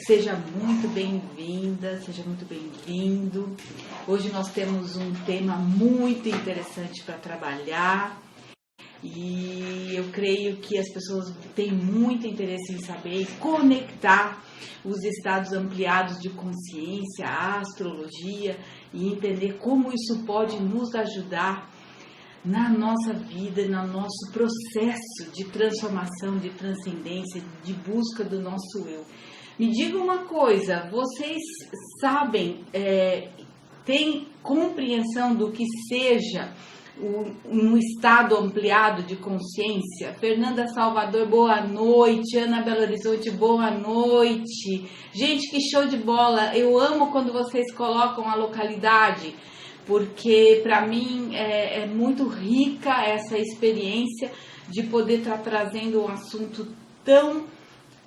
Seja muito bem-vinda, seja muito bem-vindo. Hoje nós temos um tema muito interessante para trabalhar e eu creio que as pessoas têm muito interesse em saber e conectar os estados ampliados de consciência, a astrologia e entender como isso pode nos ajudar na nossa vida, no nosso processo de transformação, de transcendência, de busca do nosso eu. Me diga uma coisa, vocês sabem, têm compreensão do que seja um estado ampliado de consciência? Fernanda Salvador, boa noite. Ana Belo Horizonte, boa noite. Gente, que show de bola. Eu amo quando vocês colocam a localidade, porque para mim é muito rica essa experiência de poder estar trazendo um assunto tão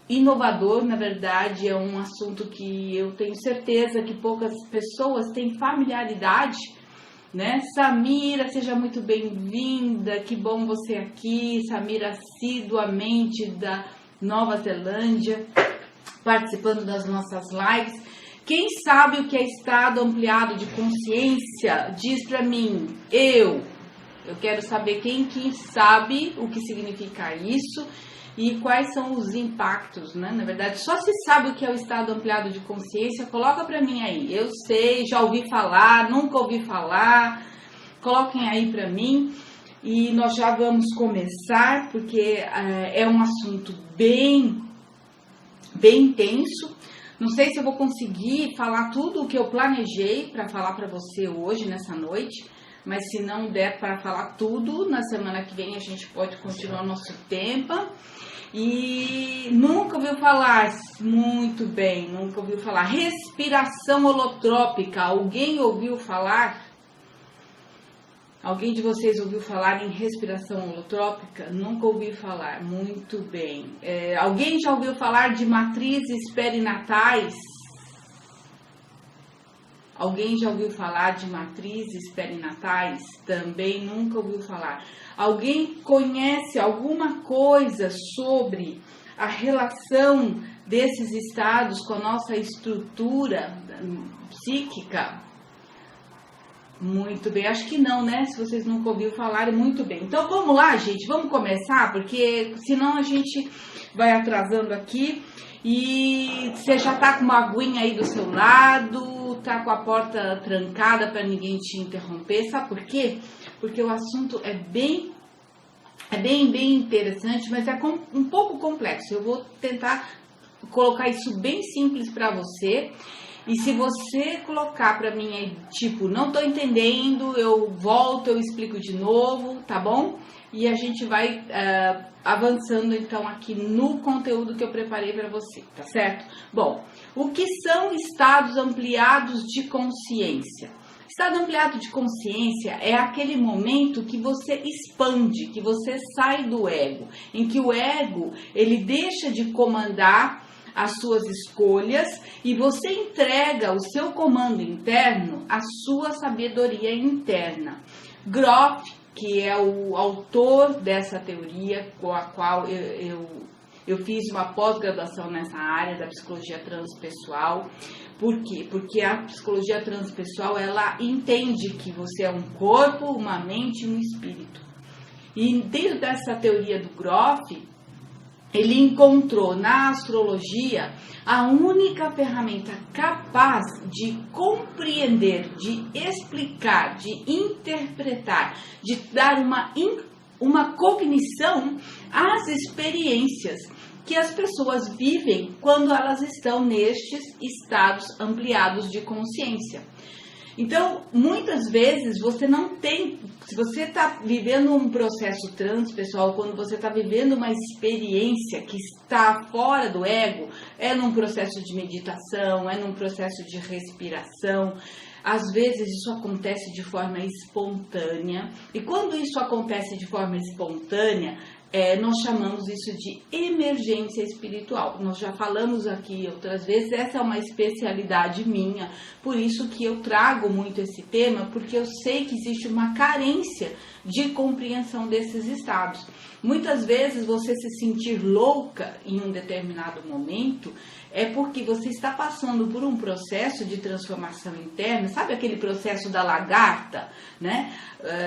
inovador. Na verdade, é um assunto que eu tenho certeza que poucas pessoas têm familiaridade, né? Samira, seja muito bem-vinda, que bom você aqui. Samira, assiduamente da Nova Zelândia, participando das nossas lives. Quem sabe o que é estado ampliado de consciência? Diz pra mim. Eu quero saber quem que sabe o que significa isso e quais são os impactos, né? Na verdade, só se sabe o que é o estado ampliado de consciência. Coloca pra mim aí. Eu sei, já ouvi falar, nunca ouvi falar. Coloquem aí pra mim e nós já vamos começar, porque é um assunto bem intenso. Não sei se eu vou conseguir falar tudo o que eu planejei para falar para você hoje, nessa noite, mas se não der para falar tudo, na semana que vem a gente pode continuar nosso tempo. E nunca ouviu falar, muito bem, nunca ouviu falar, respiração holotrópica. Alguém ouviu falar? Alguém de vocês ouviu falar em respiração holotrópica? Nunca ouvi falar, muito bem. Alguém já ouviu falar de matrizes perinatais? Alguém já ouviu falar de matrizes perinatais? Também nunca ouviu falar. Alguém conhece alguma coisa sobre a relação desses estados com a nossa estrutura psíquica? Muito bem, acho que não, né? Se vocês nunca ouviram falar, muito bem. Então vamos lá, gente, vamos começar, porque senão a gente vai atrasando aqui e você já tá com uma aguinha aí do seu lado, tá com a porta trancada para ninguém te interromper. Sabe por quê? Porque o assunto é bem interessante, mas é um pouco complexo. Eu vou tentar colocar isso bem simples para você. E se você colocar pra mim aí, tipo, não tô entendendo, eu volto, eu explico de novo, tá bom? E a gente vai avançando então aqui no conteúdo que eu preparei pra você, tá certo? Bom, o que são estados ampliados de consciência? Estado ampliado de consciência é aquele momento que você expande, que você sai do ego, em que o ego, ele deixa de comandar as suas escolhas e você entrega o seu comando interno à sua sabedoria interna. Grof, que é o autor dessa teoria, com a qual eu fiz uma pós-graduação nessa área da psicologia transpessoal. Por quê? Porque a psicologia transpessoal, ela entende que você é um corpo, uma mente e um espírito. E dentro dessa teoria do Grof, ele encontrou na astrologia a única ferramenta capaz de compreender, de explicar, de interpretar, de dar uma cognição às experiências que as pessoas vivem quando elas estão nestes estados ampliados de consciência. Então, muitas vezes você não tem, se você está vivendo um processo transpessoal, quando você está vivendo uma experiência que está fora do ego, é num processo de meditação, é num processo de respiração. Às vezes isso acontece de forma espontânea, e quando isso acontece de forma espontânea, nós chamamos isso de emergência espiritual. Nós já falamos aqui outras vezes, essa é uma especialidade minha, por isso que eu trago muito esse tema, porque eu sei que existe uma carência de compreensão desses estados. Muitas vezes você se sentir louca em um determinado momento é porque você está passando por um processo de transformação interna, sabe aquele processo da lagarta, né?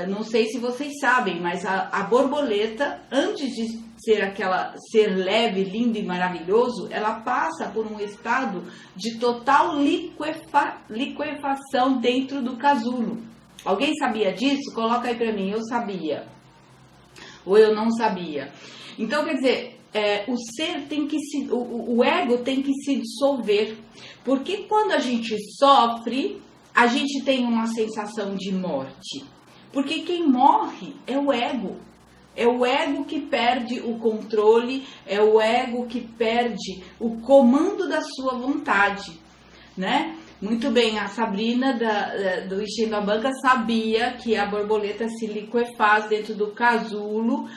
Não sei se vocês sabem, mas a borboleta, antes de ser aquela ser leve, lindo e maravilhoso, ela passa por um estado de total liquefação dentro do casulo. Alguém sabia disso? Coloca aí pra mim, eu sabia. Ou eu não sabia. Então, quer dizer, o ser tem que se, o ego tem que se dissolver. Porque quando a gente sofre, a gente tem uma sensação de morte. Porque quem morre é o ego. É o ego que perde o controle, é o ego que perde o comando da sua vontade, né? Muito bem, a Sabrina do Enchendo a Banca sabia que a borboleta se liquefaz dentro do casulo,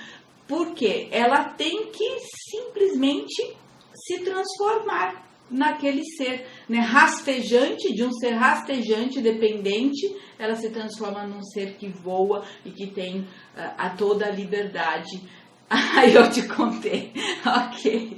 porque ela tem que simplesmente se transformar naquele ser, né, rastejante, de um ser rastejante, dependente, ela se transforma num ser que voa e que tem a toda a liberdade. Aí eu te contei, ok.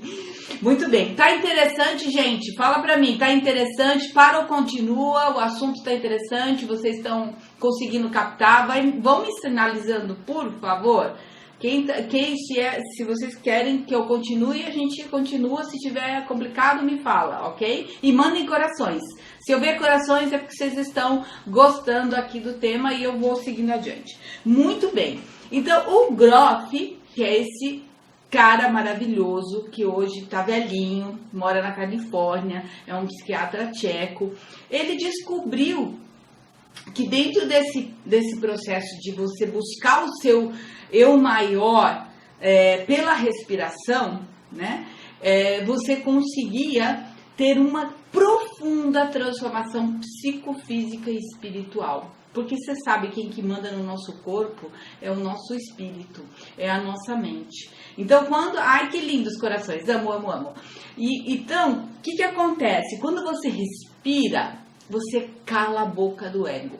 Muito bem, tá interessante, gente? Fala pra mim, tá interessante? Para ou continua? O assunto tá interessante? Vocês estão conseguindo captar? Vão me sinalizando, por favor. Se vocês querem que eu continue, a gente continua. Se tiver complicado, me fala, ok? E mandem corações. Se eu ver corações, é porque vocês estão gostando aqui do tema e eu vou seguindo adiante. Muito bem. Então, o Grof, que é esse cara maravilhoso, que hoje tá velhinho, mora na Califórnia, é um psiquiatra tcheco, ele descobriu que dentro desse processo de você buscar o seu eu maior pela respiração, né, você conseguia ter uma profunda transformação psicofísica e espiritual. Porque você sabe quem que manda no nosso corpo é o nosso espírito, é a nossa mente. Então, ai, que lindos corações, amo, amo, amo. Então, o que acontece? Quando você respira, você cala a boca do ego,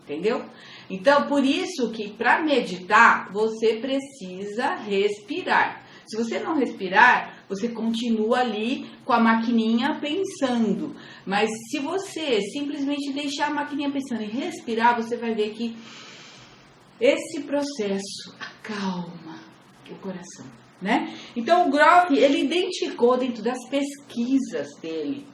entendeu? Então, por isso que para meditar, você precisa respirar. Se você não respirar, você continua ali com a maquininha pensando. Mas se você simplesmente deixar a maquininha pensando e respirar, você vai ver que esse processo acalma o coração, né? Então, o Grof, ele identificou dentro das pesquisas dele,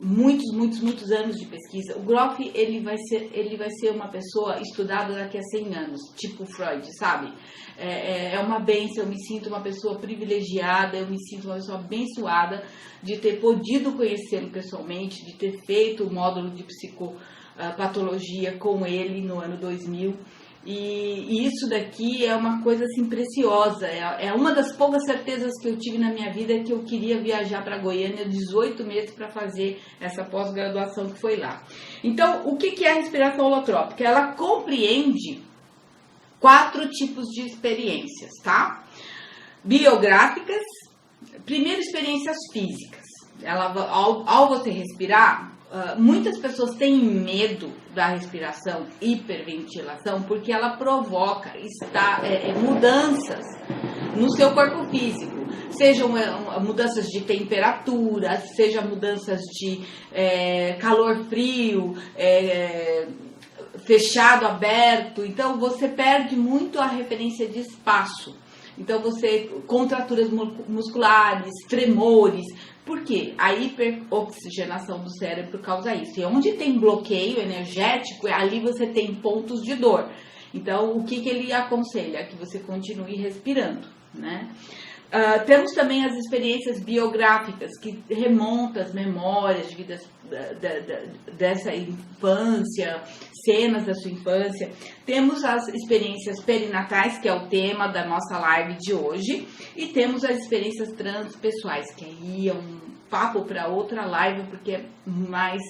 muitos anos de pesquisa. O Grof, ele vai ser uma pessoa estudada daqui a 100 anos, tipo Freud, sabe? É uma bênção, eu me sinto uma pessoa privilegiada, eu me sinto uma pessoa abençoada de ter podido conhecê-lo pessoalmente, de ter feito o módulo de psicopatologia com ele no ano 2000. E isso daqui é uma coisa assim preciosa, é uma das poucas certezas que eu tive na minha vida, que eu queria viajar para Goiânia 18 meses para fazer essa pós-graduação que foi lá. Então, o que é a respiração holotrópica? Ela compreende 4 tipos de experiências, tá? Biográficas, primeiro experiências físicas. Ao você respirar, muitas pessoas têm medo da respiração, hiperventilação, porque ela provoca mudanças no seu corpo físico. Sejam mudanças de temperatura, sejam mudanças de calor-frio, fechado, aberto. Então, você perde muito a referência de espaço. Então, contraturas musculares, tremores. Por quê? A hiperoxigenação do cérebro causa isso. E onde tem bloqueio energético, ali você tem pontos de dor. Então, o que ele aconselha? Que você continue respirando, né? Temos também as experiências biográficas, que remontam as memórias de vidas dessa infância, cenas da sua infância. Temos as experiências perinatais, que é o tema da nossa live de hoje, e temos as experiências transpessoais, que aí é um papo para outra live, porque é mais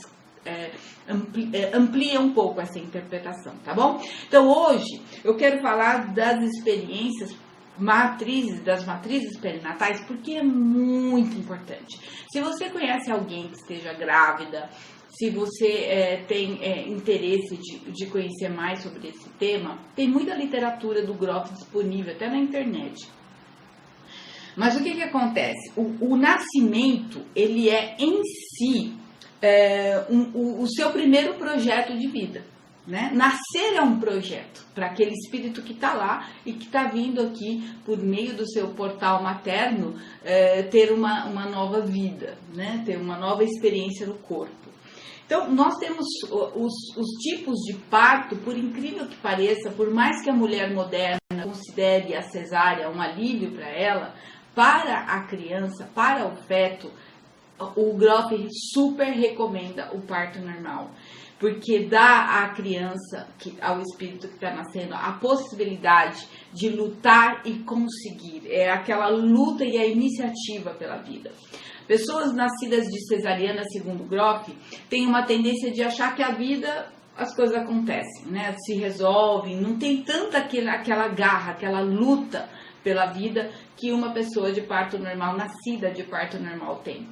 amplia um pouco essa interpretação, tá bom? Então hoje eu quero falar das experiências das matrizes perinatais, porque é muito importante. Se você conhece alguém que esteja grávida, se você tem interesse de conhecer mais sobre esse tema, tem muita literatura do Grof disponível, até na internet. Mas o que acontece? O nascimento, ele é em si o seu primeiro projeto de vida. Né? Nascer é um projeto para aquele espírito que está lá e que está vindo aqui por meio do seu portal materno ter uma nova vida, né? Ter uma nova experiência no corpo. Então, nós temos os tipos de parto, por incrível que pareça, por mais que a mulher moderna considere a cesárea um alívio para ela, para a criança, para o feto, o Grof super recomenda o parto normal. Porque dá à criança, ao espírito que está nascendo, a possibilidade de lutar e conseguir. É aquela luta e a iniciativa pela vida. Pessoas nascidas de cesariana, segundo Grof, têm uma tendência de achar que a vida, as coisas acontecem, né? Se resolvem, não tem tanta aquela garra, aquela luta pela vida que uma pessoa de parto normal, nascida de parto normal, tem.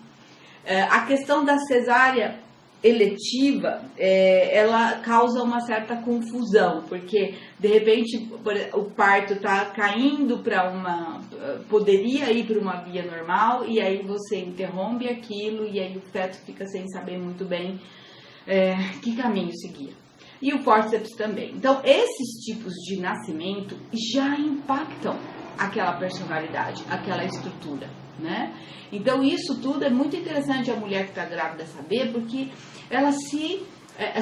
A questão da cesárea eletiva, ela causa uma certa confusão, porque de repente o parto está caindo para poderia ir para uma via normal, e aí você interrompe aquilo, e aí o feto fica sem saber muito bem que caminho seguir. E o fórceps também. Então, esses tipos de nascimento já impactam aquela personalidade, aquela estrutura, né? Então, isso tudo é muito interessante a mulher que está grávida saber, porque ela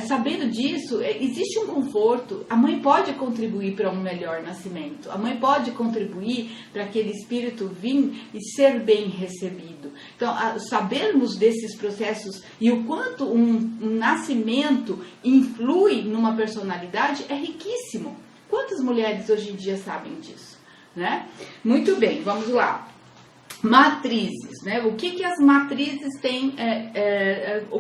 sabendo disso, existe um conforto. A mãe pode contribuir para um melhor nascimento. A mãe pode contribuir para aquele espírito vir e ser bem recebido. Então, sabermos desses processos e o quanto um nascimento influi numa personalidade é riquíssimo. Quantas mulheres hoje em dia sabem disso, né? Muito bem, vamos lá. Matrizes, né? O que as matrizes têm,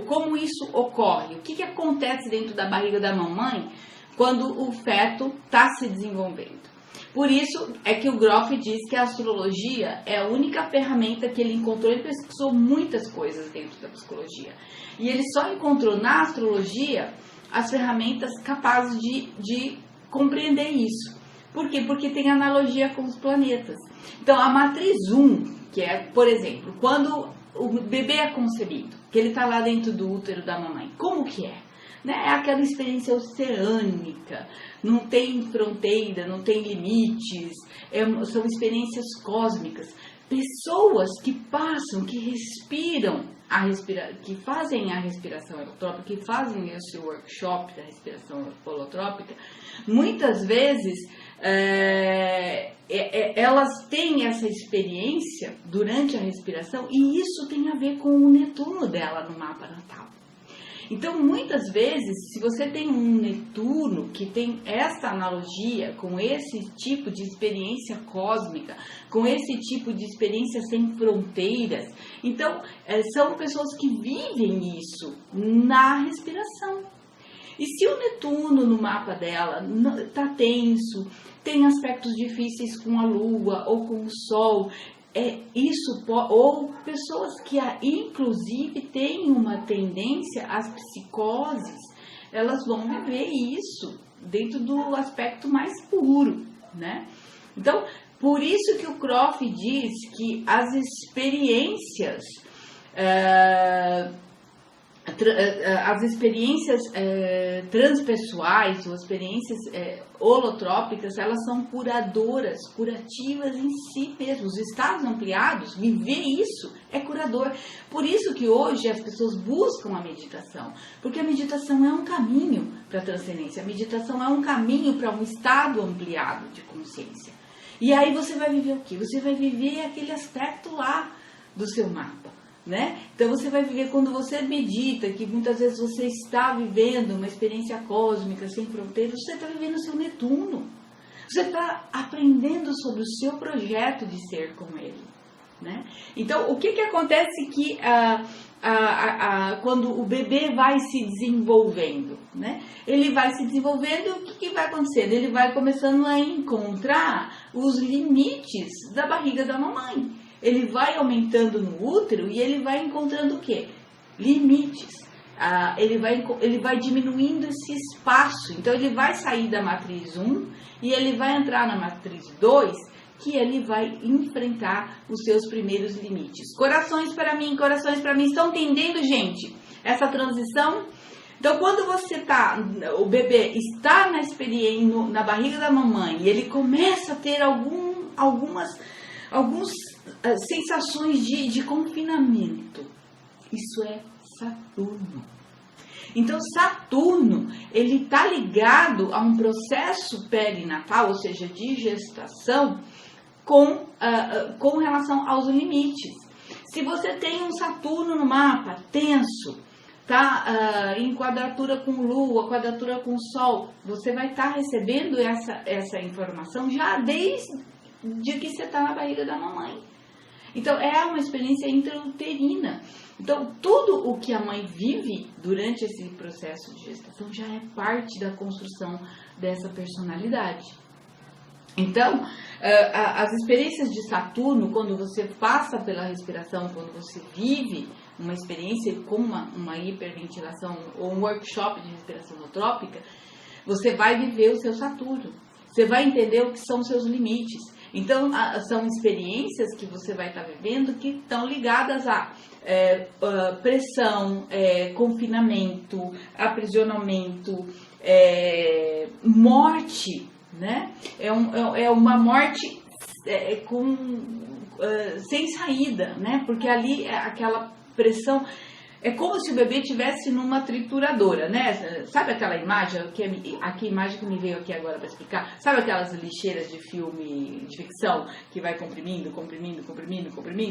como isso ocorre? O que acontece dentro da barriga da mamãe quando o feto está se desenvolvendo? Por isso é que o Grof diz que a astrologia é a única ferramenta que ele encontrou. Ele pesquisou muitas coisas dentro da psicologia. E ele só encontrou na astrologia as ferramentas capazes de compreender isso. Por quê? Porque tem analogia com os planetas. Então, a matriz 1, que é, por exemplo, quando o bebê é concebido, que ele está lá dentro do útero da mamãe, como que é? Né? É aquela experiência oceânica, não tem fronteira, não tem limites, são experiências cósmicas. Pessoas que passam, que respiram, que fazem a respiração holotrópica, que fazem esse workshop da respiração holotrópica, muitas vezes elas têm essa experiência durante a respiração, e isso tem a ver com o Netuno dela no mapa natal. Então, muitas vezes, se você tem um Netuno que tem essa analogia com esse tipo de experiência cósmica, com esse tipo de experiência sem fronteiras, então, são pessoas que vivem isso na respiração. E se o Netuno no mapa dela está tenso, tem aspectos difíceis com a Lua ou com o Sol, ou pessoas que inclusive têm uma tendência às psicoses, elas vão viver isso dentro do aspecto mais puro, né? Então, por isso que o Grof diz que as experiências transpessoais ou experiências holotrópicas, elas são curadoras, curativas em si mesmos. Os estados ampliados, viver isso é curador. Por isso que hoje as pessoas buscam a meditação, porque a meditação é um caminho para a transcendência, a meditação é um caminho para um estado ampliado de consciência. E aí você vai viver o quê? Você vai viver aquele aspecto lá do seu mapa. Né? Então você vai viver, quando você medita, que muitas vezes você está vivendo uma experiência cósmica sem fronteiras, você está vivendo o seu Netuno. Você está aprendendo sobre o seu projeto de ser com ele. Né? Então, o que acontece que quando o bebê vai se desenvolvendo? Né? Ele vai se desenvolvendo, o que vai acontecendo? Ele vai começando a encontrar os limites da barriga da mamãe. Ele vai aumentando no útero e ele vai encontrando o quê? Limites. Ele vai diminuindo esse espaço. Então, ele vai sair da matriz 1 e ele vai entrar na matriz 2, que ele vai enfrentar os seus primeiros limites. Corações para mim, estão entendendo, gente? Essa transição? Então, quando o bebê está na experiência, na barriga da mamãe, e ele começa a ter algumas sensações de confinamento, isso é Saturno. Então, Saturno, ele está ligado a um processo perinatal, ou seja, de gestação, com relação aos limites. Se você tem um Saturno no mapa tenso, tá em quadratura com Lua, quadratura com Sol, você vai estar recebendo essa informação já desde que você está na barriga da mamãe. Então, é uma experiência intrauterina. Então, tudo o que a mãe vive durante esse processo de gestação já é parte da construção dessa personalidade. Então, as experiências de Saturno, quando você passa pela respiração, quando você vive uma experiência como uma hiperventilação ou um workshop de respiração holotrópica, você vai viver o seu Saturno. Você vai entender o que são os seus limites. Então, são experiências que você vai estar vivendo que estão ligadas a pressão, confinamento, aprisionamento, morte, né? É uma morte sem saída, né? Porque ali aquela pressão é como se o bebê estivesse numa trituradora, né? Sabe aquela imagem, a imagem que me veio aqui agora para explicar? Sabe aquelas lixeiras de filme de ficção que vai comprimindo?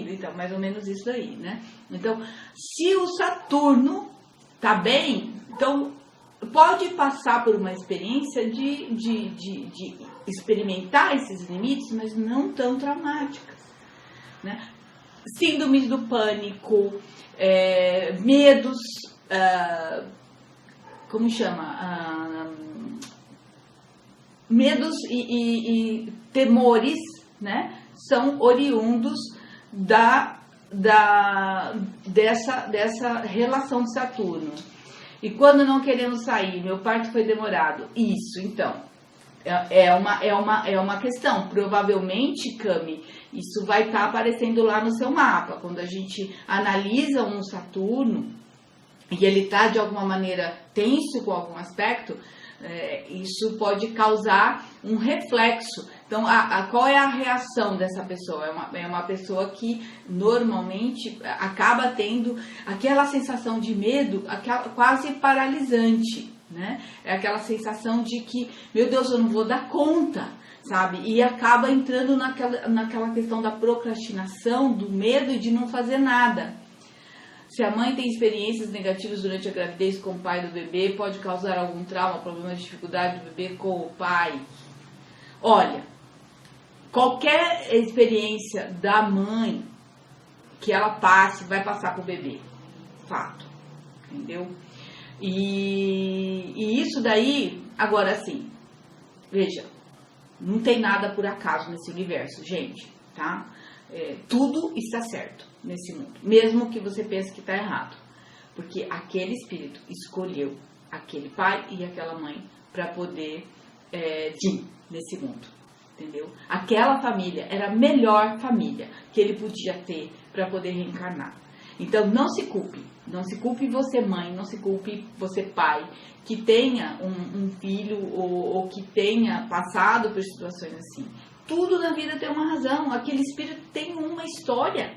Então, mais ou menos isso aí, né? Então, se o Saturno tá bem, então pode passar por uma experiência de experimentar esses limites, mas não tão traumáticas, né? Síndromes do pânico, medos, como chama? Medos e temores, né? São oriundos dessa relação de Saturno. E quando não queremos sair, meu parto foi demorado. Isso, então, é uma questão. Provavelmente, Cami, isso vai estar aparecendo lá no seu mapa. Quando a gente analisa um Saturno e ele está de alguma maneira tenso com algum aspecto, isso pode causar um reflexo. Então, qual é a reação dessa pessoa? É uma pessoa que normalmente acaba tendo aquela sensação de medo, quase paralisante, né? É aquela sensação de que, meu Deus, eu não vou dar conta, sabe? E acaba entrando naquela questão da procrastinação, do medo de não fazer nada. Se a mãe tem experiências negativas durante a gravidez com o pai do bebê, pode causar algum trauma, problema de dificuldade do bebê com o pai. Olha, qualquer experiência da mãe que ela passe, vai passar para o bebê. Fato. Entendeu? E isso daí, agora assim, veja, não tem nada por acaso nesse universo, gente, tá? Tudo está certo nesse mundo, mesmo que você pense que está errado, porque aquele espírito escolheu aquele pai e aquela mãe para poder vir nesse mundo, entendeu? Aquela família era a melhor família que ele podia ter para poder reencarnar. Então não se culpe você mãe, não se culpe você pai, que tenha um filho ou que tenha passado por situações assim. Tudo na vida tem uma razão, aquele espírito tem uma história.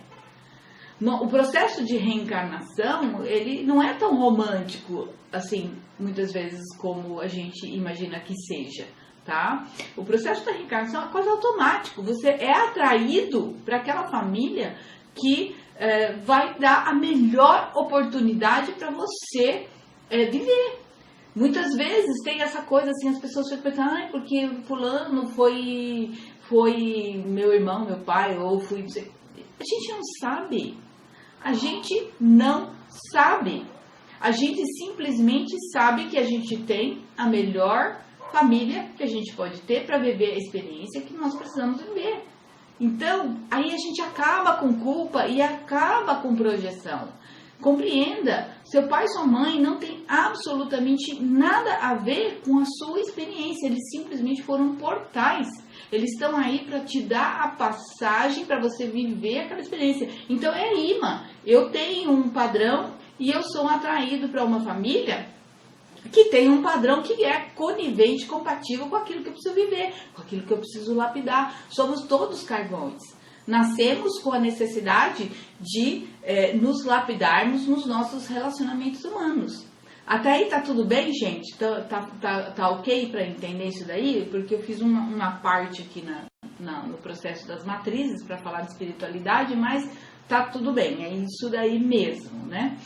O processo de reencarnação, ele não é tão romântico, assim, muitas vezes como a gente imagina que seja, tá? O processo da reencarnação é quase automático, você é atraído para aquela família que vai dar a melhor oportunidade para você viver. Muitas vezes tem essa coisa assim, as pessoas ficam pensando, porque fulano foi meu irmão, meu pai, ou fui... A gente não sabe. A gente não sabe. A gente simplesmente sabe que a gente tem a melhor família que a gente pode ter para viver a experiência que nós precisamos viver. Então, aí a gente acaba com culpa e acaba com projeção. Compreenda, seu pai e sua mãe não tem absolutamente nada a ver com a sua experiência. Eles simplesmente foram portais Eles estão aí para te dar a passagem para você viver aquela experiência. Então é imã. Eu tenho um padrão e eu sou atraído para uma família que tem um padrão que é conivente, compatível com aquilo que eu preciso viver, com aquilo que eu preciso lapidar. Somos todos carvões. Nascemos com a necessidade de nos lapidarmos nos nossos relacionamentos humanos. Até aí tá tudo bem, gente? Tá ok para entender isso daí? Porque eu fiz uma parte aqui no processo das matrizes para falar de espiritualidade, mas tá tudo bem, é isso daí mesmo, né?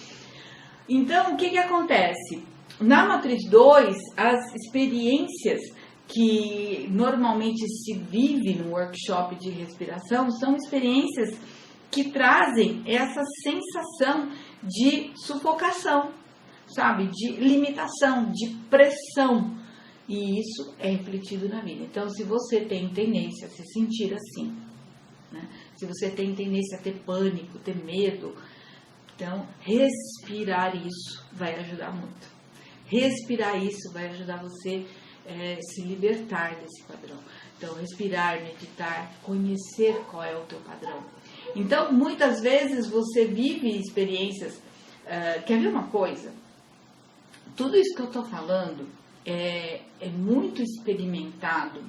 Então, o que acontece? Na matriz 2, as experiências que normalmente se vive no workshop de respiração são experiências que trazem essa sensação de sufocação, sabe? De limitação, de pressão. E isso é refletido na vida. Então, se você tem tendência a se sentir assim, né? Se você tem tendência a ter pânico, ter medo, então respirar isso vai ajudar muito. Respirar isso vai ajudar você se libertar desse padrão. Então, respirar, meditar, conhecer qual é o teu padrão. Então, muitas vezes você vive experiências... quer ver uma coisa? Tudo isso que eu estou falando é muito experimentado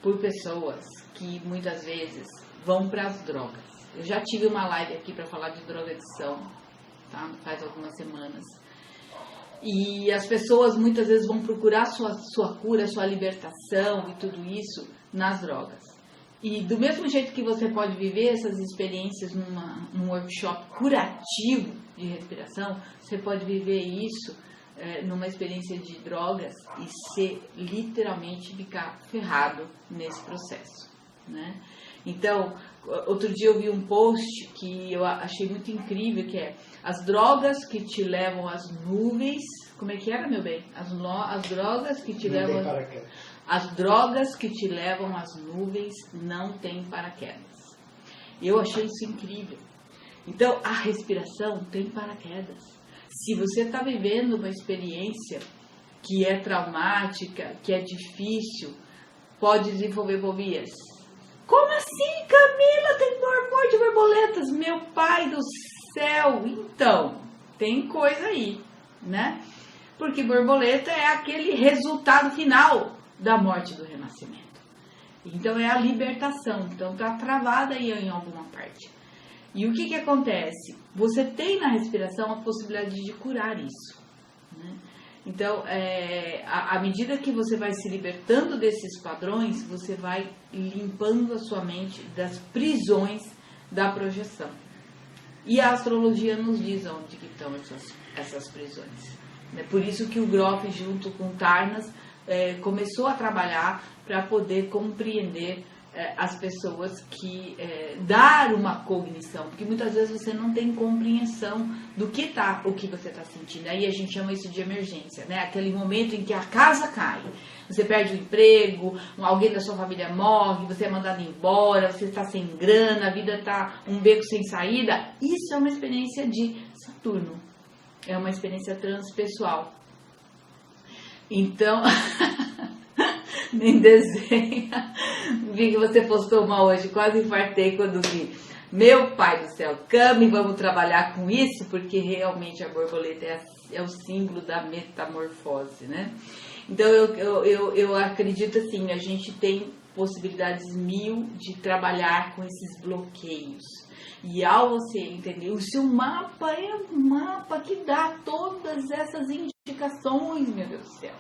por pessoas que muitas vezes vão para as drogas. Eu já tive uma live aqui para falar de drogadição, tá? Faz algumas semanas. E as pessoas muitas vezes vão procurar sua cura, sua libertação e tudo isso nas drogas. E do mesmo jeito que você pode viver essas experiências num workshop curativo de respiração, você pode viver isso numa experiência de drogas e ser literalmente ficar ferrado nesse processo, né? Então, outro dia eu vi um post que eu achei muito incrível, que é: as drogas que te levam às nuvens. Como é que era, meu bem? As drogas que te levam... As drogas que te levam às nuvens não têm paraquedas. Eu achei isso incrível. Então, a respiração tem paraquedas. Se você está vivendo uma experiência que é traumática, que é difícil, pode desenvolver fobias. Como assim, Camila? Tem morte de borboletas? Meu pai do céu! Então, tem coisa aí, né? Porque borboleta é aquele resultado final da morte do renascimento. Então, é a libertação. Então, está travada aí em alguma parte. E o que acontece? Você tem na respiração a possibilidade de curar isso, né? Então, à medida que você vai se libertando desses padrões, você vai limpando a sua mente das prisões da projeção. E a astrologia nos diz onde que estão essas prisões. Por isso que o Grof, junto com Tarnas, começou a trabalhar para poder compreender as pessoas que dar uma cognição, porque muitas vezes você não tem compreensão do que o que você está sentindo. Aí a gente chama isso de emergência, né? Aquele momento em que a casa cai, você perde o emprego, alguém da sua família morre, você é mandado embora, você está sem grana, a vida está um beco sem saída. Isso é uma experiência de Saturno, é uma experiência transpessoal. Então... Nem desenha. Vi que você postou uma hoje, quase infartei quando vi. Meu pai do céu, Cami, vamos trabalhar com isso, porque realmente a borboleta é o símbolo da metamorfose, né? Então eu acredito assim, a gente tem possibilidades 1000 de trabalhar com esses bloqueios. E ao você entender, o seu mapa é um mapa que dá todas essas indicações, meu Deus do céu.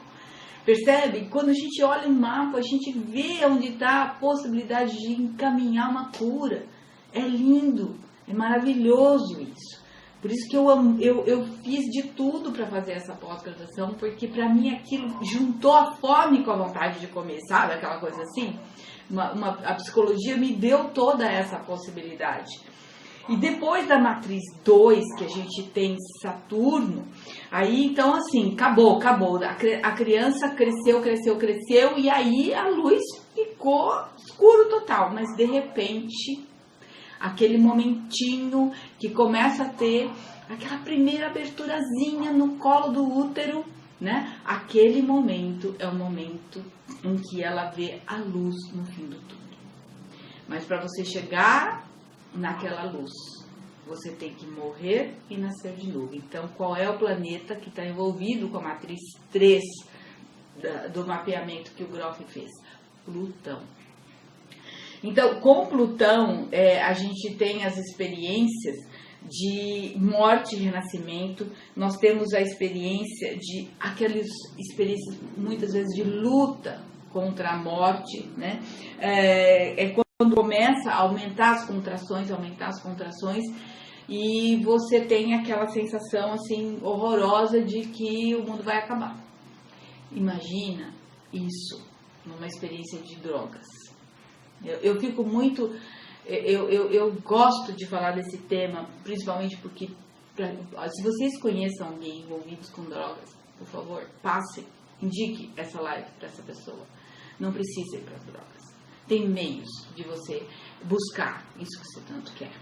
Percebe? Quando a gente olha um mapa, a gente vê onde está a possibilidade de encaminhar uma cura. É lindo, é maravilhoso isso. Por isso que eu fiz de tudo para fazer essa pós-graduação, porque para mim aquilo juntou a fome com a vontade de comer, sabe? Aquela coisa assim. A psicologia me deu toda essa possibilidade. E depois da matriz 2, que a gente tem Saturno, aí então assim, acabou. A criança cresceu, e aí a luz ficou escuro total. Mas de repente, aquele momentinho que começa a ter aquela primeira aberturazinha no colo do útero, né? Aquele momento é o momento em que ela vê a luz no fim do túnel. Mas para você chegar naquela luz, você tem que morrer e nascer de novo. Então, qual é o planeta que está envolvido com a matriz 3 do mapeamento que o Grof fez? Plutão. Então, com Plutão, a gente tem as experiências de morte e renascimento. Nós temos a experiência de aquelas experiências, muitas vezes, de luta contra a morte, né? Quando começa a aumentar as contrações, e você tem aquela sensação, assim, horrorosa de que o mundo vai acabar. Imagina isso numa experiência de drogas. Eu fico muito... Eu gosto de falar desse tema, principalmente porque, se vocês conhecem alguém envolvido com drogas, por favor, passe, indique essa live para essa pessoa. Não precisa ir para as drogas. Tem meios de você buscar isso que você tanto quer,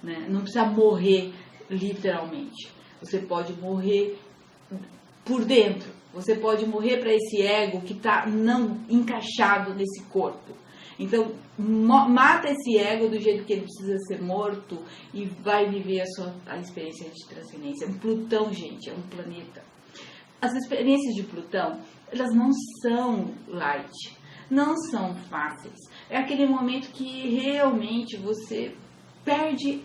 né? Não precisa morrer literalmente. Você pode morrer por dentro. Você pode morrer para esse ego que está não encaixado nesse corpo. Então, mata esse ego do jeito que ele precisa ser morto e vai viver a experiência de transcendência. Plutão, gente, é um planeta. As experiências de Plutão, elas não são light, não são fáceis. É aquele momento que realmente você perde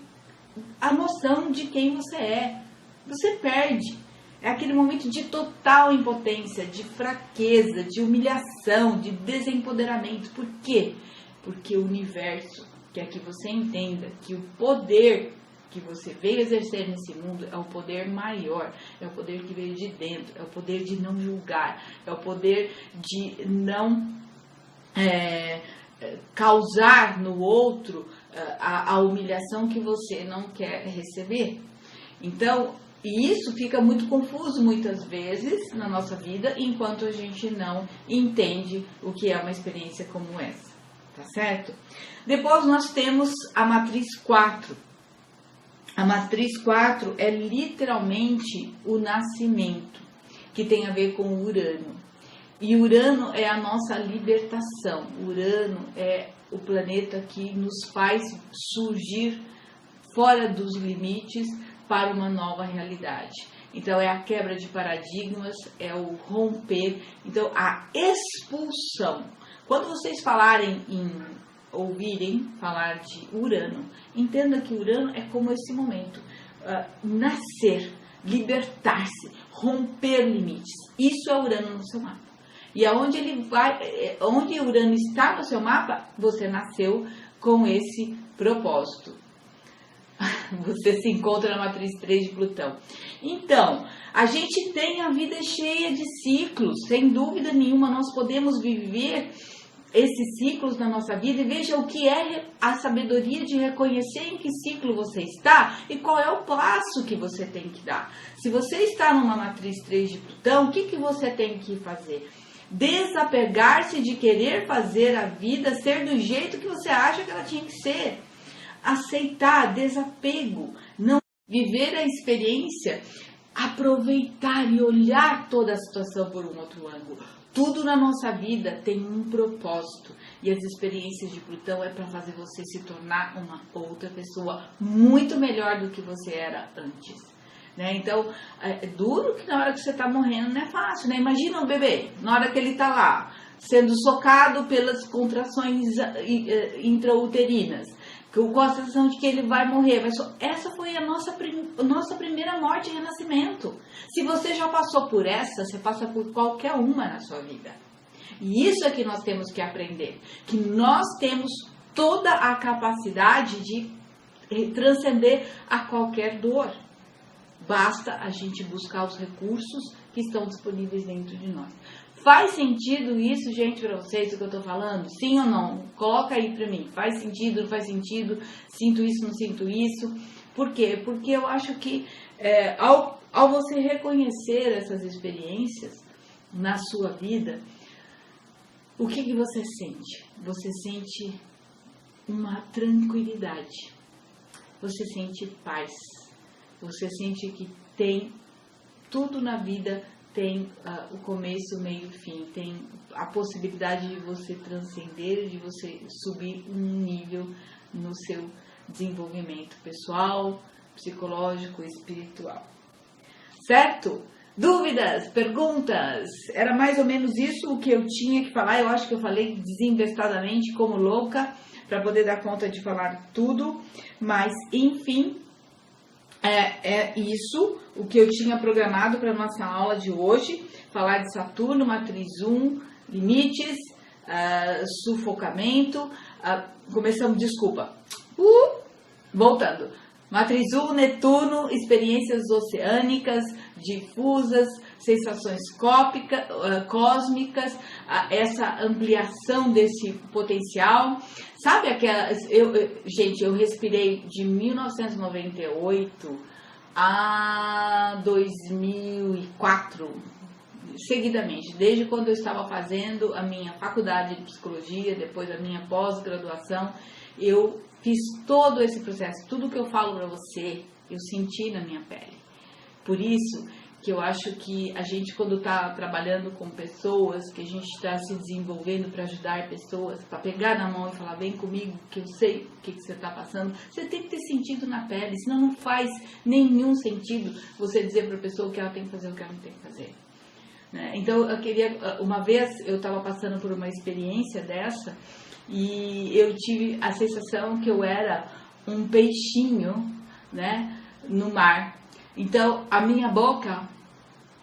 a noção de quem você é. Você perde. É aquele momento de total impotência, de fraqueza, de humilhação, de desempoderamento. Por quê? Porque o universo quer que você entenda que o poder que você veio exercer nesse mundo é o poder maior, é o poder que veio de dentro, é o poder de não julgar, é o poder de não causar no outro a humilhação que você não quer receber. Então, e isso fica muito confuso muitas vezes na nossa vida, enquanto a gente não entende o que é uma experiência como essa, tá certo? Depois nós temos a matriz 4. A matriz 4 é literalmente o nascimento, que tem a ver com Urano. E Urano é a nossa libertação. Urano é o planeta que nos faz surgir fora dos limites para uma nova realidade. Então, é a quebra de paradigmas, é o romper. Então, a expulsão. Quando vocês ouvirem falar de Urano, entenda que Urano é como esse momento. Nascer, libertar-se, romper limites. Isso é Urano no seu mapa. E aonde onde Urano está no seu mapa, você nasceu com esse propósito. Você se encontra na matriz 3 de Plutão. Então, a gente tem a vida cheia de ciclos, sem dúvida nenhuma. Nós podemos viver esses ciclos na nossa vida e veja o que é a sabedoria de reconhecer em que ciclo você está e qual é o passo que você tem que dar. Se você está numa matriz 3 de Plutão, o que você tem que fazer? Desapegar-se de querer fazer a vida ser do jeito que você acha que ela tinha que ser. Aceitar, desapego, não viver a experiência, aproveitar e olhar toda a situação por um outro ângulo. Tudo na nossa vida tem um propósito e as experiências de Plutão é para fazer você se tornar uma outra pessoa muito melhor do que você era antes. Né? Então, é duro que na hora que você está morrendo não é fácil, né? Imagina um bebê, na hora que ele está lá, sendo socado pelas contrações intrauterinas, com a sensação de que ele vai morrer. Essa foi a nossa primeira morte e renascimento. Se você já passou por essa, você passa por qualquer uma na sua vida. E isso é que nós temos que aprender. Que nós temos toda a capacidade de transcender a qualquer dor. Basta a gente buscar os recursos que estão disponíveis dentro de nós. Faz sentido isso, gente, para vocês, o que eu estou falando? Sim ou não? Coloca aí para mim. Faz sentido, não faz sentido? Sinto isso, não sinto isso? Por quê? Porque eu acho que ao você reconhecer essas experiências na sua vida, o que você sente? Você sente uma tranquilidade. Você sente paz. Você sente que tem tudo na vida tem o começo, o meio e o fim, tem a possibilidade de você transcender, de você subir um nível no seu desenvolvimento pessoal, psicológico e espiritual. Certo? Dúvidas? Perguntas? Era mais ou menos isso o que eu tinha que falar. Eu acho que eu falei desinvestadamente, como louca, para poder dar conta de falar tudo. Mas, enfim, é isso o que eu tinha programado para a nossa aula de hoje. Falar de Saturno, Matriz 1, limites, sufocamento. Começamos, desculpa. Voltando. Matriz 1, Netuno, experiências oceânicas, difusas, sensações cósmicas, essa ampliação desse potencial. Sabe aquelas... Gente, eu respirei de 1998 a 2004, seguidamente, desde quando eu estava fazendo a minha faculdade de psicologia, depois a minha pós-graduação, eu fiz todo esse processo. Tudo que eu falo para você, eu senti na minha pele. Por isso que eu acho que a gente, quando está trabalhando com pessoas, que a gente está se desenvolvendo para ajudar pessoas, para pegar na mão e falar, vem comigo, que eu sei o que você está passando, você tem que ter sentido na pele, senão não faz nenhum sentido você dizer para a pessoa que ela tem que fazer o que ela não tem que fazer. Né? Então, eu queria, uma vez eu estava passando por uma experiência dessa, e eu tive a sensação que eu era um peixinho, né, no mar. Então, a minha boca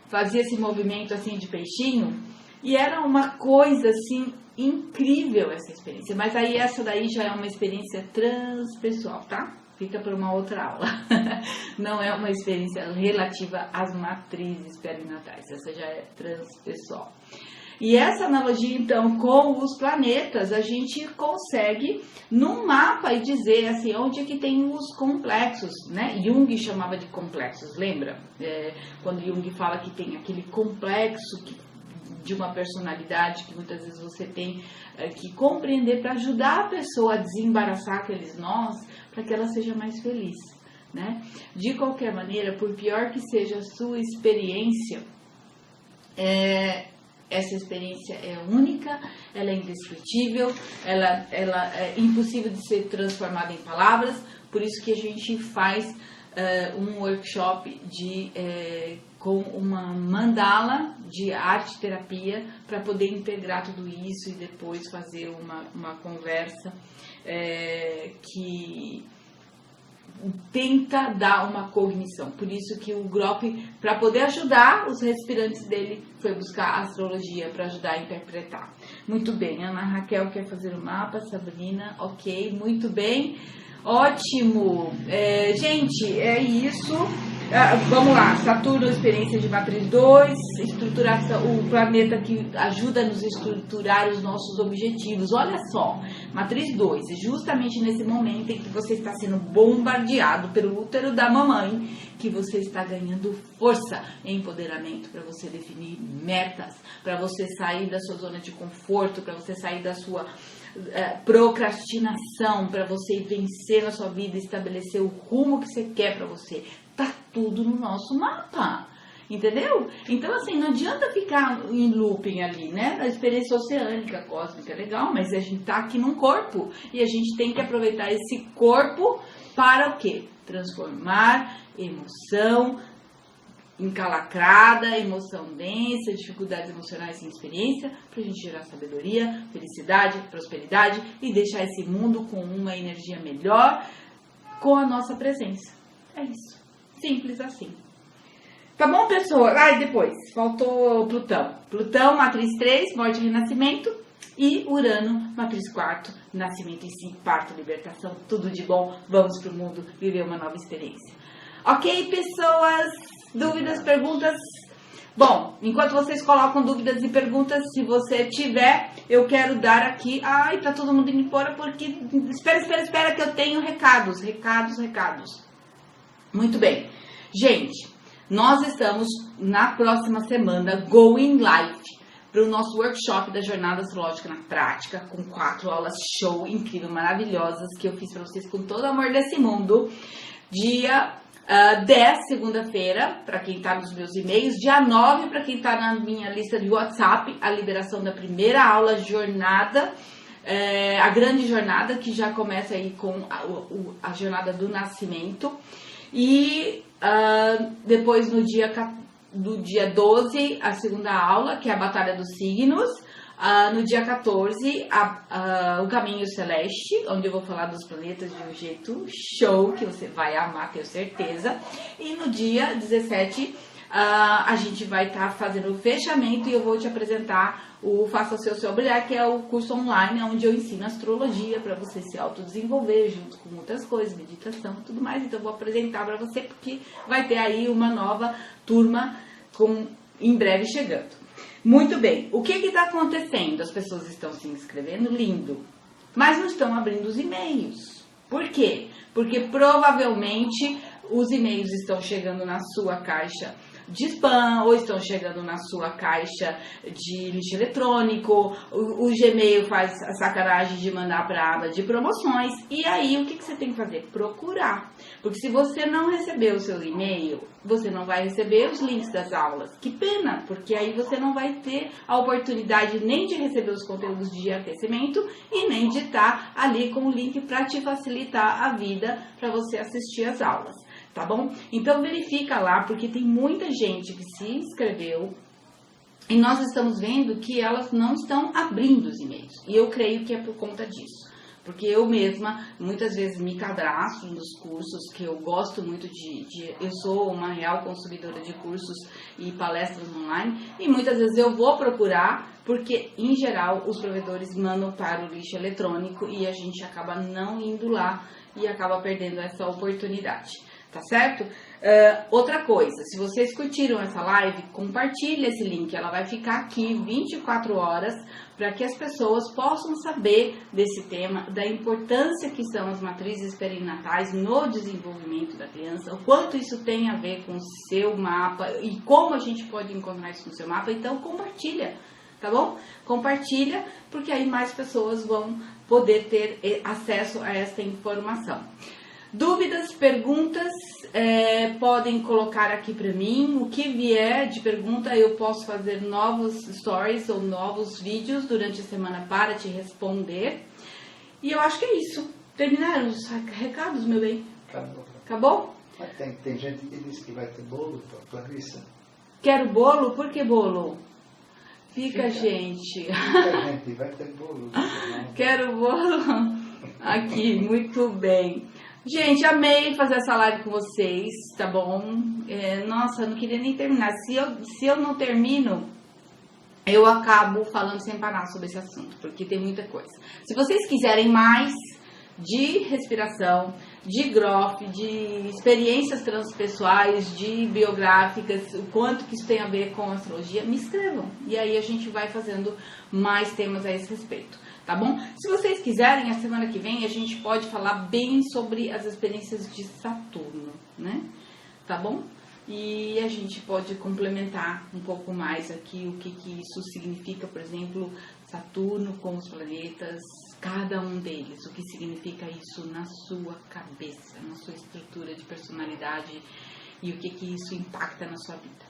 fazia esse movimento assim de peixinho e era uma coisa assim incrível essa experiência. Mas aí essa daí já é uma experiência transpessoal, tá? Fica para uma outra aula. Não é uma experiência relativa às matrizes perinatais. Essa já é transpessoal. E essa analogia, então, com os planetas, a gente consegue, num mapa, e dizer, assim, onde é que tem os complexos, né? Jung chamava de complexos, lembra? Quando Jung fala que tem aquele complexo de uma personalidade que muitas vezes você tem que compreender para ajudar a pessoa a desembaraçar aqueles nós, para que ela seja mais feliz, né? De qualquer maneira, por pior que seja a sua experiência, essa experiência é única, ela é indescritível, ela é impossível de ser transformada em palavras, por isso que a gente faz um workshop com uma mandala de arte-terapia para poder integrar tudo isso e depois fazer uma conversa que tenta dar uma cognição. Por isso que o Gropp, para poder ajudar os respirantes dele, foi buscar a astrologia para ajudar a interpretar. Muito bem, Ana Raquel quer fazer o mapa, Sabrina, ok, muito bem, ótimo. Gente, é isso. Vamos lá, Saturno, experiência de matriz 2, estruturação, o planeta que ajuda a nos estruturar os nossos objetivos. Olha só, matriz 2, justamente nesse momento em que você está sendo bombardeado pelo útero da mamãe, que você está ganhando força e empoderamento para você definir metas, para você sair da sua zona de conforto, para você sair da sua procrastinação, para você vencer na sua vida, estabelecer o rumo que você quer para você. Tá tudo no nosso mapa, entendeu? Então, assim, não adianta ficar em looping ali, né? A experiência oceânica, cósmica é legal, mas a gente tá aqui num corpo e a gente tem que aproveitar esse corpo para o quê? Transformar emoção encalacrada, emoção densa, dificuldades emocionais em experiência, para a gente gerar sabedoria, felicidade, prosperidade e deixar esse mundo com uma energia melhor com a nossa presença. É isso. Simples assim. Tá bom, pessoal? Depois, faltou Plutão. Plutão, matriz 3, morte e renascimento. E Urano, matriz 4, nascimento e parto, libertação. Tudo de bom. Vamos pro mundo viver uma nova experiência. Ok, pessoas? Dúvidas, perguntas? Bom, enquanto vocês colocam dúvidas e perguntas, se você tiver, eu quero dar aqui... Ai, tá todo mundo indo embora porque... Espera que eu tenho recados. Muito bem. Gente, nós estamos na próxima semana going live para o nosso workshop da Jornada Astrológica na Prática, com 4 aulas show, incrível, maravilhosas, que eu fiz para vocês com todo o amor desse mundo. Dia 10, segunda-feira, para quem está nos meus e-mails. Dia 9, para quem está na minha lista de WhatsApp, a liberação da primeira aula, jornada, a grande jornada, que já começa aí com a jornada do nascimento. E depois no dia 12, a segunda aula, que é a Batalha dos Signos. No dia 14, o Caminho Celeste, onde eu vou falar dos planetas de um jeito show, que você vai amar, tenho certeza. E no dia 17, a gente vai estar fazendo o fechamento e eu vou te apresentar o Faça o Seu Brilhar, que é o curso online onde eu ensino astrologia para você se autodesenvolver junto com outras coisas, meditação e tudo mais. Então eu vou apresentar para você porque vai ter aí uma nova turma em breve chegando. Muito bem, o que está acontecendo? As pessoas estão se inscrevendo, lindo, mas não estão abrindo os e-mails. Por quê? Porque provavelmente os e-mails estão chegando na sua caixa de spam, ou estão chegando na sua caixa de lixo eletrônico, o Gmail faz a sacanagem de mandar para a aba de promoções, e aí o que você tem que fazer? Procurar, porque se você não receber o seu e-mail, você não vai receber os links das aulas. Que pena, porque aí você não vai ter a oportunidade nem de receber os conteúdos de aquecimento e nem de estar ali com o link para te facilitar a vida para você assistir as aulas. Tá bom? Então verifica lá, porque tem muita gente que se inscreveu e nós estamos vendo que elas não estão abrindo os e-mails. E eu creio que é por conta disso. Porque eu mesma, muitas vezes, me cadastro nos cursos, que eu gosto muito eu sou uma real consumidora de cursos e palestras online, e muitas vezes eu vou procurar, porque, em geral, os provedores mandam para o lixo eletrônico e a gente acaba não indo lá e acaba perdendo essa oportunidade. Tá certo? Outra coisa, se vocês curtiram essa live, compartilhe esse link. Ela vai ficar aqui 24 horas para que as pessoas possam saber desse tema, da importância que são as matrizes perinatais no desenvolvimento da criança, o quanto isso tem a ver com o seu mapa e como a gente pode encontrar isso no seu mapa. Então compartilha, tá bom? Compartilha, porque aí mais pessoas vão poder ter acesso a essa informação. Dúvidas, perguntas, podem colocar aqui para mim. O que vier de pergunta, eu posso fazer novos stories ou novos vídeos durante a semana para te responder. E eu acho que é isso. Terminaram os recados, meu bem? Acabou. Acabou? Mas tem gente que diz que vai ter bolo, Clarissa. Quero bolo? Por que bolo? Fica gente. Muita gente vai ter bolo. Quero bolo. Aqui, muito bem. Gente, amei fazer essa live com vocês, tá bom? Nossa, eu não queria nem terminar. Se eu não termino, eu acabo falando sem parar sobre esse assunto, porque tem muita coisa. Se vocês quiserem mais de respiração, de Grof, de experiências transpessoais, de biográficas, o quanto que isso tem a ver com astrologia, me escrevam. E aí a gente vai fazendo mais temas a esse respeito. Tá bom? Se vocês quiserem, a semana que vem a gente pode falar bem sobre as experiências de Saturno, né? Tá bom? E a gente pode complementar um pouco mais aqui o que isso significa, por exemplo, Saturno com os planetas, cada um deles, o que significa isso na sua cabeça, na sua estrutura de personalidade e o que isso impacta na sua vida.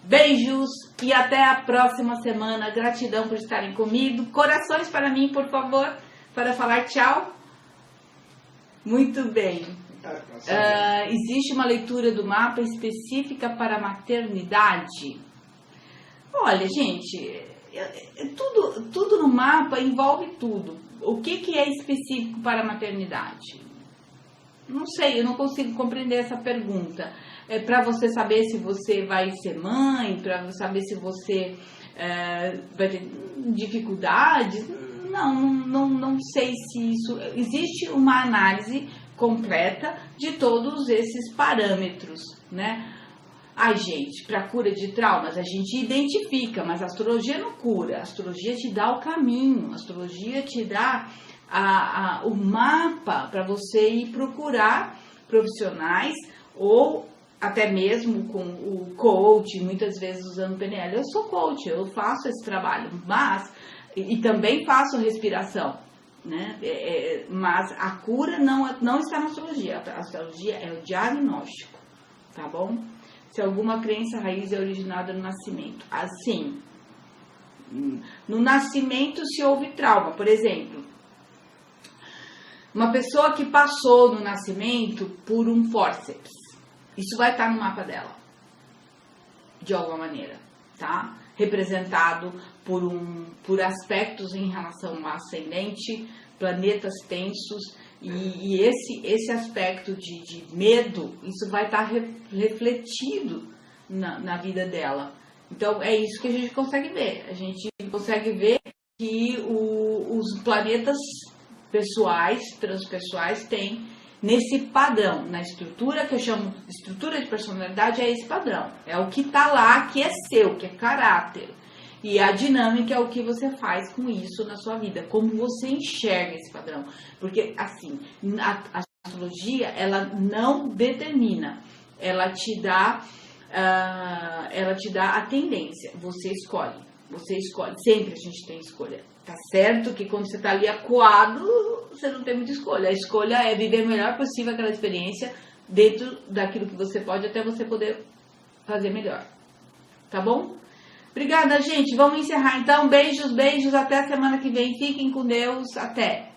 Beijos e até a próxima semana. Gratidão por estarem comigo. Corações para mim, por favor, para falar tchau. Muito bem. Existe uma leitura do mapa específica para a maternidade? Olha, gente, tudo no mapa envolve tudo. O que é específico para a maternidade? Não sei, eu não consigo compreender essa pergunta. É para você saber se você vai ser mãe, para saber se você vai ter dificuldades? Não sei se isso... Existe uma análise completa de todos esses parâmetros, né? Ai, gente, para cura de traumas a gente identifica, mas a astrologia não cura. A astrologia te dá o caminho, a astrologia te dá o mapa para você ir procurar profissionais ou até mesmo com o coach, muitas vezes usando PNL. Eu sou coach, eu faço esse trabalho, mas e também faço respiração, né? Mas a cura não está na astrologia. A astrologia é o diagnóstico, tá bom? Se alguma crença raiz é originada no nascimento. Assim, no nascimento se houve trauma, por exemplo, uma pessoa que passou no nascimento por um fórceps, isso vai estar no mapa dela, de alguma maneira, tá? Representado por aspectos em relação ao ascendente, planetas tensos, e esse aspecto de medo, isso vai estar refletido na vida dela. Então, é isso que a gente consegue ver. A gente consegue ver que os planetas pessoais, transpessoais, têm nesse padrão, na estrutura que eu chamo de estrutura de personalidade, é esse padrão. É o que está lá, que é seu, que é caráter. E a dinâmica é o que você faz com isso na sua vida, como você enxerga esse padrão. Porque, assim, a astrologia, ela não determina, ela te dá a tendência, você escolhe, sempre a gente tem escolha. Tá certo que quando você tá ali acuado, você não tem muita escolha. A escolha é viver o melhor possível aquela experiência dentro daquilo que você pode, até você poder fazer melhor. Tá bom? Obrigada, gente. Vamos encerrar então. Beijos, até a semana que vem. Fiquem com Deus. Até!